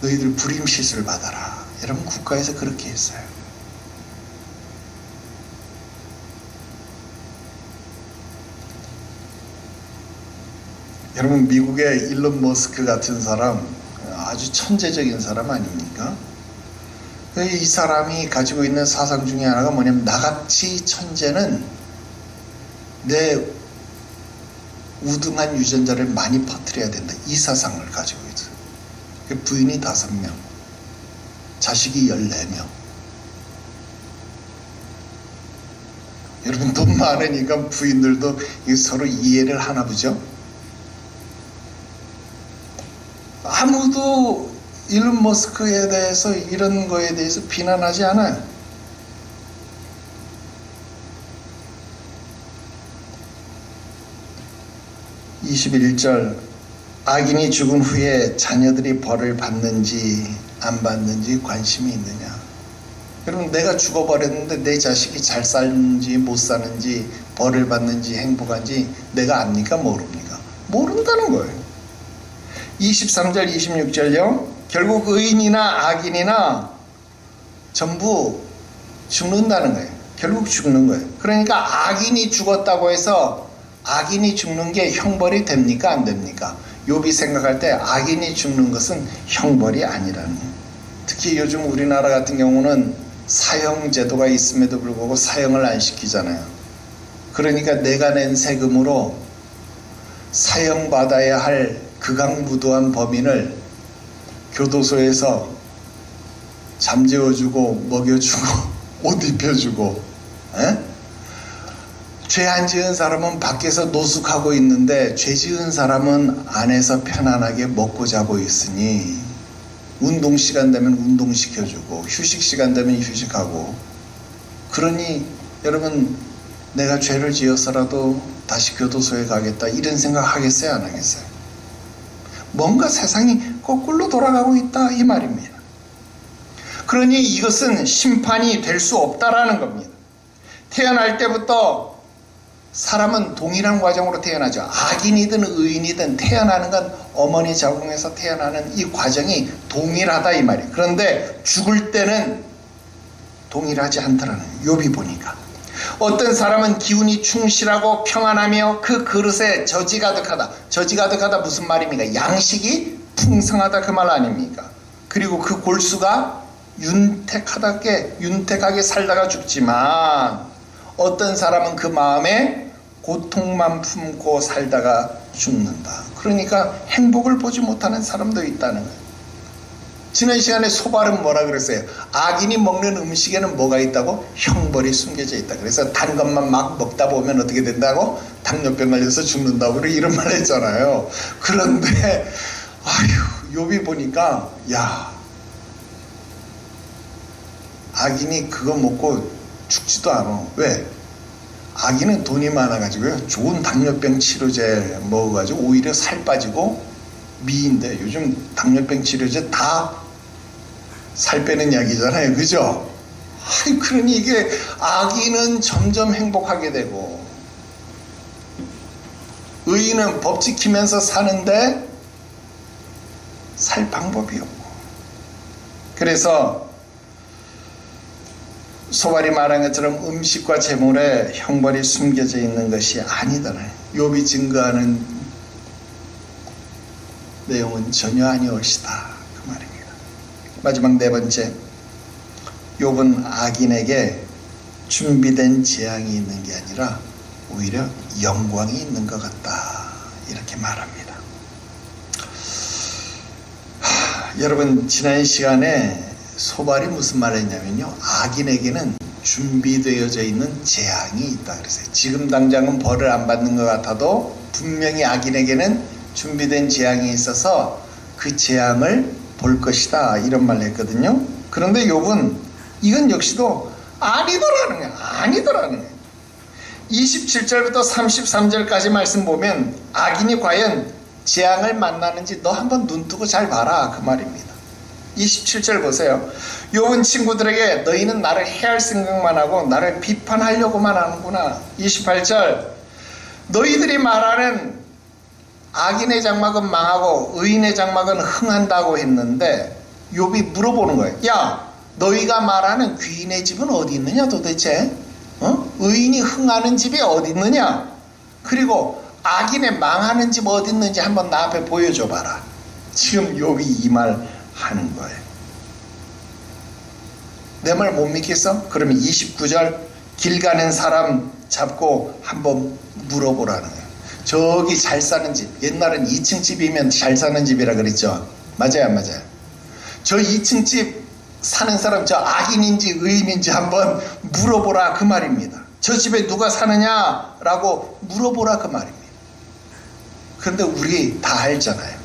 너희들 불임 시술 받아라. 여러분 국가에서 그렇게 했어요. 여러분 미국의 일론 머스크 같은 사람 아주 천재적인 사람 아닙니까? 이 사람이 가지고 있는 사상 중에 하나가 뭐냐면 나같이 천재는 내 우등한 유전자를 많이 퍼뜨려야 된다. 이 사상을 가지고 있어요. 부인이 5명, 자식이 14명. 여러분 돈 많으니까 부인들도 서로 이해를 하나 보죠. 아무도 일론 머스크에 대해서 이런 거에 대해서 비난하지 않아요. (21절) 악인이 죽은 후에 자녀들이 벌을 받는지 안 받는지 관심이 있느냐. 여러분 내가 죽어버렸는데 내 자식이 잘 사는지 못 사는지 벌을 받는지 행복한지 내가 압니까 모릅니까? 모른다는 거예요. 23절 26절요. 결국 의인이나 악인이나 전부 죽는다는 거예요. 결국 죽는 거예요. 그러니까 악인이 죽었다고 해서 악인이 죽는 게 형벌이 됩니까 안 됩니까? 욥이 생각할 때 악인이 죽는 것은 형벌이 아니라는 거예요. 특히 요즘 우리나라 같은 경우는 사형 제도가 있음에도 불구하고 사형을 안 시키잖아요. 그러니까 내가 낸 세금으로 사형받아야 할 극악무도한 범인을 교도소에서 잠재워주고 먹여주고 옷 입혀주고 죄 안 지은 사람은 밖에서 노숙하고 있는데 죄 지은 사람은 안에서 편안하게 먹고 자고 있으니 운동시간 되면 운동시켜주고 휴식시간 되면 휴식하고. 그러니 여러분 내가 죄를 지어서라도 다시 교도소에 가겠다 이런 생각 하겠어요 안 하겠어요? 뭔가 세상이 거꾸로 돌아가고 있다 이 말입니다. 그러니 이것은 심판이 될 수 없다라는 겁니다. 태어날 때부터 사람은 동일한 과정으로 태어나죠. 악인이든 의인이든 태어나는 건 어머니 자궁에서 태어나는 이 과정이 동일하다 이 말이에요. 그런데 죽을 때는 동일하지 않더라는 거예요. 욥이 보니까 어떤 사람은 기운이 충실하고 평안하며 그 그릇에 젖이 가득하다. 젖이 가득하다 무슨 말입니까? 양식이 풍성하다 그 말 아닙니까? 그리고 그 골수가 윤택하게 살다가 죽지만 어떤 사람은 그 마음에 고통만 품고 살다가 죽는다. 그러니까 행복을 보지 못하는 사람도 있다는 거예요. 지난 시간에 소발은 뭐라 그랬어요? 악인이 먹는 음식에는 뭐가 있다고? 형벌이 숨겨져 있다. 그래서 단 것만 막 먹다 보면 어떻게 된다고? 당뇨병 걸려서 죽는다고 이런 말 했잖아요. 그런데 욥이 보니까 야, 악인이 그거 먹고 죽지도 않아. 왜? 악인은 돈이 많아가지고요. 좋은 당뇨병 치료제 먹어가지고 오히려 살 빠지고 미인데 요즘 당뇨병 치료제 다 살 빼는 약이잖아요. 그죠? 그러니 이게 악인은 점점 행복하게 되고 의인은 법 지키면서 사는데 살 방법이 없고. 그래서 소발이 말한 것처럼 음식과 재물에 형벌이 숨겨져 있는 것이 아니더라. 욥이 증거하는 내용은 전혀 아니올시다 그 말입니다. 마지막 4번째, 욥은 악인에게 준비된 재앙이 있는 게 아니라 오히려 영광이 있는 것 같다 이렇게 말합니다. 여러분 지난 시간에 소발이 무슨 말을 했냐면요, 악인에게는 준비되어져 있는 재앙이 있다 그랬어요. 지금 당장은 벌을 안 받는 것 같아도 분명히 악인에게는 준비된 재앙이 있어서 그 재앙을 볼 것이다 이런 말을 했거든요. 그런데 욥은 이건 역시도 아니더라는 거예요. 27절부터 33절까지 말씀 보면 악인이 과연 재앙을 만나는지 너 한번 눈 뜨고 잘 봐라 그 말입니다. 27절 보세요. 욥은 친구들에게 너희는 나를 해할 생각만 하고 나를 비판하려고만 하는구나. 28절 너희들이 말하는 악인의 장막은 망하고 의인의 장막은 흥한다고 했는데 욥이 물어보는 거예요. 야, 너희가 말하는 귀인의 집은 어디 있느냐 도대체? 의인이 흥하는 집이 어디 있느냐? 그리고 악인의 망하는 집 어디 있는지 한번 나 앞에 보여줘 봐라. 지금 욥이 이 말 하는 거예요. 내 말 못 믿겠어? 그러면 29절 길 가는 사람 잡고 한번 물어보라는 거예요. 저기 잘 사는 집, 옛날엔 2층 집이면 잘 사는 집이라 그랬죠. 맞아요, 안 맞아요? 저 2층 집 사는 사람 저 악인인지 의인인지 한번 물어보라 그 말입니다. 저 집에 누가 사느냐라고 물어보라 그 말입니다. 그런데 우리 다 알잖아요.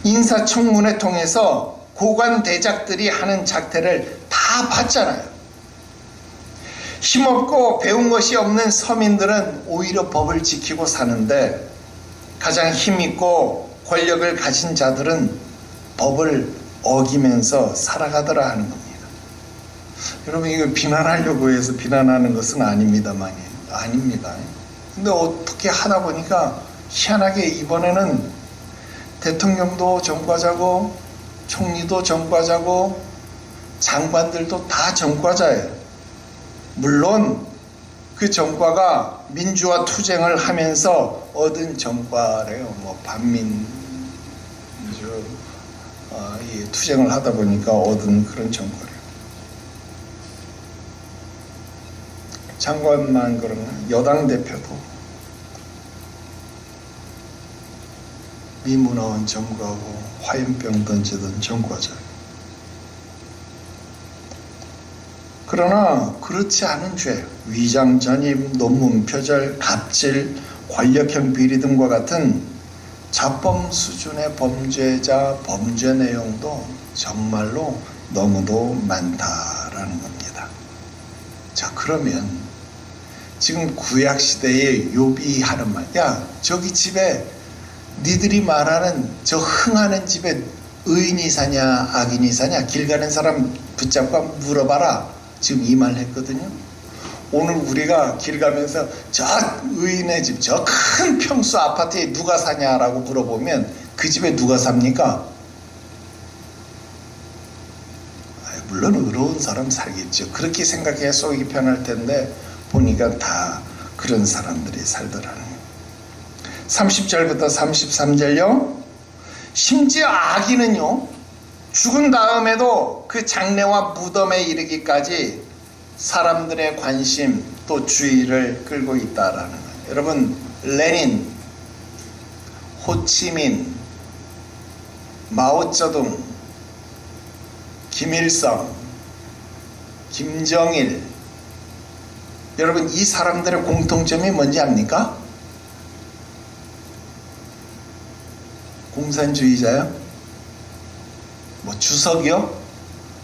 인사청문회 통해서 고관 대작들이 하는 작태를 다 봤잖아요. 힘없고 배운 것이 없는 서민들은 오히려 법을 지키고 사는데 가장 힘있고 권력을 가진 자들은 법을 어기면서 살아가더라 하는 겁니다. 여러분 이거 비난하려고 해서 비난하는 것은 아닙니다만 아닙니다. 근데 어떻게 하다 보니까 희한하게 이번에는 대통령도 전과자고 총리도 전과자고 장관들도 다 전과자예요. 물론 그 전과가 민주화 투쟁을 하면서 얻은 전과래요. 뭐 반민 이 투쟁을 하다 보니까 얻은 그런 전과래요. 장관만 그러나 여당 대표도 미문화원 전과하고 화염병 던지던 전과자예요. 그러나 그렇지 않은 죄, 위장 전입, 논문 표절, 갑질, 권력형 비리 등과 같은 자범 수준의 범죄자 범죄 내용도 정말로 너무도 많다라는 겁니다. 자, 그러면 지금 구약시대의 욥이 하는 말, 야, 저기 집에 니들이 말하는 저 흥하는 집에 의인이 사냐 악인이 사냐 길 가는 사람 붙잡고 물어봐라. 지금 이 말 했거든요. 오늘 우리가 길 가면서 저 의인의 집, 저 큰 평수 아파트에 누가 사냐라고 물어보면 그 집에 누가 삽니까? 물론 의로운 사람 살겠죠. 그렇게 생각해야 속이 편할 텐데 보니까 다 그런 사람들이 살더라는 거예요. 30절부터 33절요. 심지어 악인은요, 죽은 다음에도 그 장례와 무덤에 이르기까지 사람들의 관심 또 주의를 끌고 있다라는 거예요. 여러분, 레닌, 호치민, 마오쩌둥, 김일성, 김정일, 여러분 이 사람들의 공통점이 뭔지 압니까? 공산주의자요? 뭐 주석이요?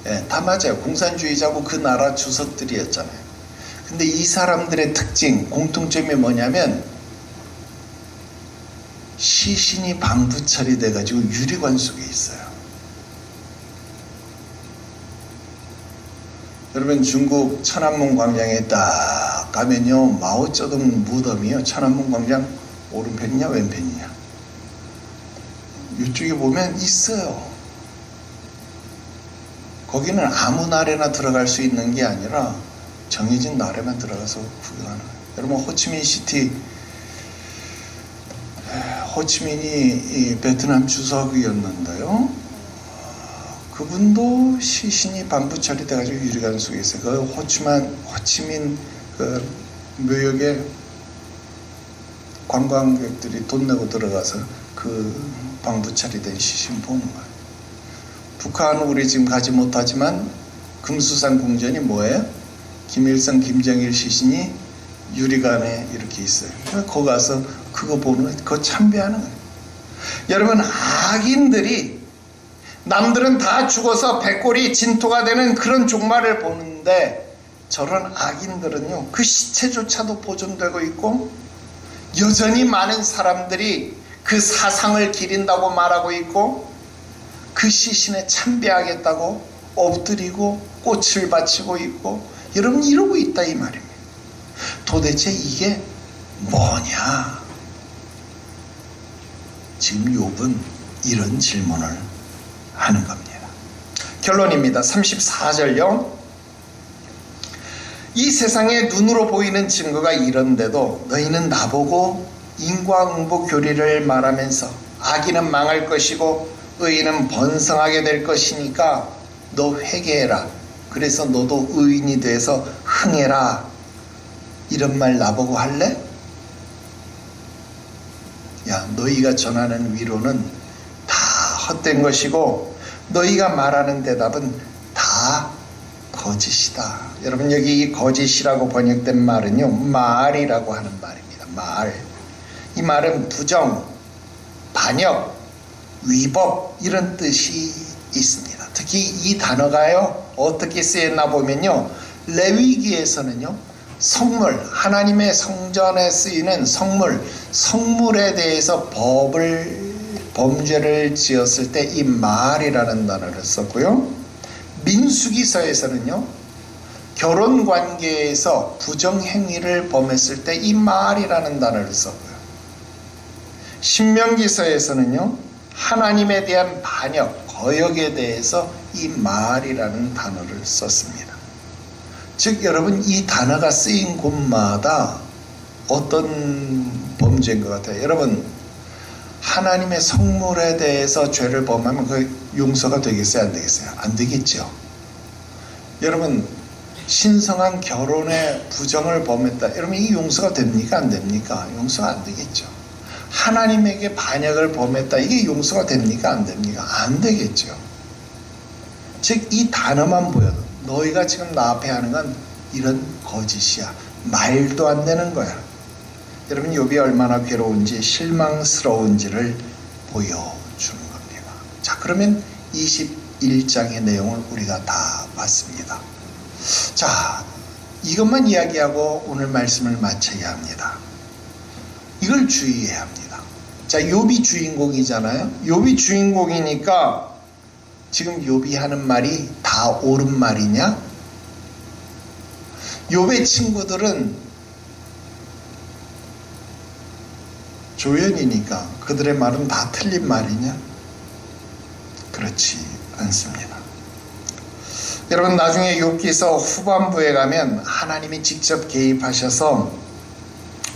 예, 다 맞아요. 공산주의자고 그 나라 주석들이었잖아요. 근데 이 사람들의 특징, 공통점이 뭐냐면 시신이 방부 처리돼가지고 유리관 속에 있어요. 여러분 중국 천안문 광장에 딱 가면요, 마오쩌둥 무덤이요. 천안문 광장 오른편이냐 왼편이냐 이쪽에 보면 있어요. 거기는 아무 날에나 들어갈 수 있는 게 아니라 정해진 날에만 들어가서 구경하는 거예요. 여러분 호치민이 이 베트남 주석이었는데요. 그분도 시신이 반부 처리돼가지고 유리관 속에 있어요. 그 호치민 그 묘역에 관광객들이 돈 내고 들어가서 그 방부 처리된 시신 보는 거예요. 북한은 우리 지금 가지 못하지만 금수산 궁전이 뭐예요? 김일성, 김정일 시신이 유리관에 이렇게 있어요. 거기 가서 그거 보는 거예요. 그거 참배하는 거예요. 여러분, 악인들이 남들은 다 죽어서 백골이 진토가 되는 그런 종말을 보는데 저런 악인들은요, 그 시체조차도 보존되고 있고 여전히 많은 사람들이 그 사상을 기린다고 말하고 있고 그 시신에 참배하겠다고 엎드리고 꽃을 바치고 있고, 여러분 이러고 있다 이 말입니다. 도대체 이게 뭐냐? 지금 욥은 이런 질문을 하는 겁니다. 결론입니다. 34절요. 이 세상에 눈으로 보이는 증거가 이런데도 너희는 나보고 인과응보 교리를 말하면서 악인은 망할 것이고 의인은 번성하게 될 것이니까 너 회개해라. 그래서 너도 의인이 돼서 흥해라. 이런 말 나보고 할래? 야, 너희가 전하는 위로는 다 헛된 것이고 너희가 말하는 대답은 다 거짓이다. 여러분 여기 이 거짓이라고 번역된 말은요, 말이라고 하는 말입니다. 말. 이 말은 부정, 반역, 위법 이런 뜻이 있습니다. 특히 이 단어가요 어떻게 쓰였나 보면요, 레위기에서는요 성물, 하나님의 성전에 쓰이는 성물에 대해서 범죄를 지었을 때 이 말이라는 단어를 썼고요, 민수기서에서는요 결혼관계에서 부정행위를 범했을 때 이 말이라는 단어를 썼고요, 신명기서에서는요 하나님에 대한 반역, 거역에 대해서 이 말이라는 단어를 썼습니다. 즉 여러분 이 단어가 쓰인 곳마다 어떤 범죄인 것 같아요? 여러분 하나님의 성물에 대해서 죄를 범하면 그 용서가 되겠어요? 안 되겠어요? 안 되겠죠. 여러분 신성한 결혼에 부정을 범했다. 여러분 이 용서가 됩니까? 안 됩니까? 용서가 안 되겠죠. 하나님에게 반역을 범했다. 이게 용서가 됩니까? 안 됩니까? 안 되겠죠. 즉 이 단어만 보여도 너희가 지금 나 앞에 하는 건 이런 거짓이야. 말도 안 되는 거야. 여러분 욥이 얼마나 괴로운지 실망스러운지를 보여주는 겁니다. 자, 그러면 21장의 내용을 우리가 다 봤습니다. 자, 이것만 이야기하고 오늘 말씀을 마쳐야 합니다. 이걸 주의해야 합니다. 자, 욥이 주인공이잖아요. 욥이 주인공이니까 지금 욥이 하는 말이 다 옳은 말이냐? 욥의 친구들은 조연이니까 그들의 말은 다 틀린 말이냐? 그렇지 않습니다. 여러분 나중에 욥기서 후반부에 가면 하나님이 직접 개입하셔서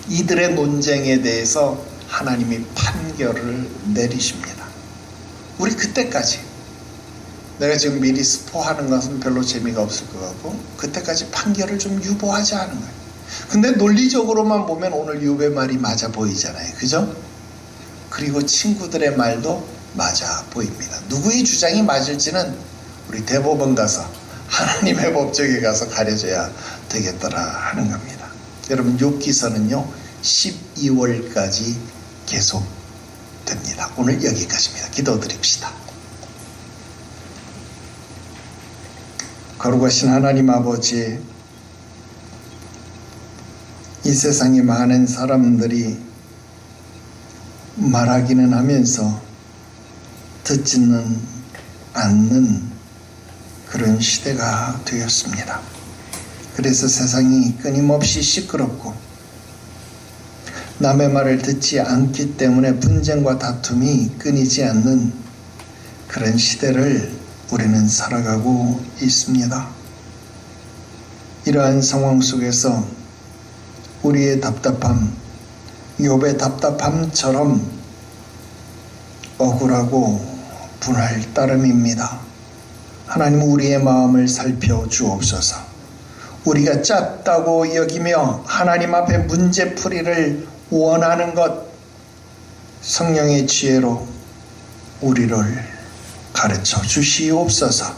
이들의 논쟁에 대해서 하나님이 판결을 내리십니다. 우리 그때까지, 내가 지금 미리 스포하는 것은 별로 재미가 없을 것 같고 그때까지 판결을 좀 유보하지 않은 거예요. 근데 논리적으로만 보면 오늘 욥의 말이 맞아 보이잖아요. 그죠? 그리고 친구들의 말도 맞아 보입니다. 누구의 주장이 맞을지는 우리 대법원 가서 하나님의 법정에 가서 가려져야 되겠더라 하는 겁니다. 여러분 욥기서는요 12월까지 계속 됩니다. 오늘 여기까지입니다. 기도드립시다. 거룩하신 하나님 아버지, 이 세상에 많은 사람들이 말하기는 하면서 듣지는 않는 그런 시대가 되었습니다. 그래서 세상이 끊임없이 시끄럽고 남의 말을 듣지 않기 때문에 분쟁과 다툼이 끊이지 않는 그런 시대를 우리는 살아가고 있습니다. 이러한 상황 속에서 우리의 답답함, 욥의 답답함처럼 억울하고 분할 따름입니다. 하나님 우리의 마음을 살펴주옵소서. 우리가 짰다고 여기며 하나님 앞에 문제풀이를 원하는 것, 성령의 지혜로 우리를 가르쳐 주시옵소서.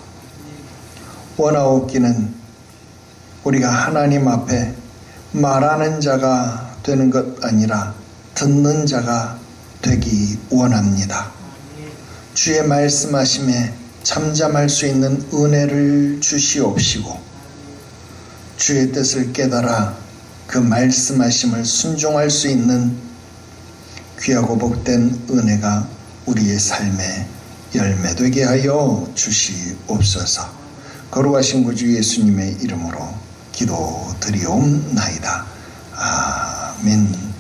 원하옵기는 우리가 하나님 앞에 말하는 자가 되는 것 아니라 듣는 자가 되기 원합니다. 주의 말씀하심에 잠잠할 수 있는 은혜를 주시옵시고 주의 뜻을 깨달아 그 말씀하심을 순종할 수 있는 귀하고 복된 은혜가 우리의 삶에 열매되게 하여 주시옵소서. 거룩하신 구주 예수님의 이름으로 기도드리옵나이다. 아멘.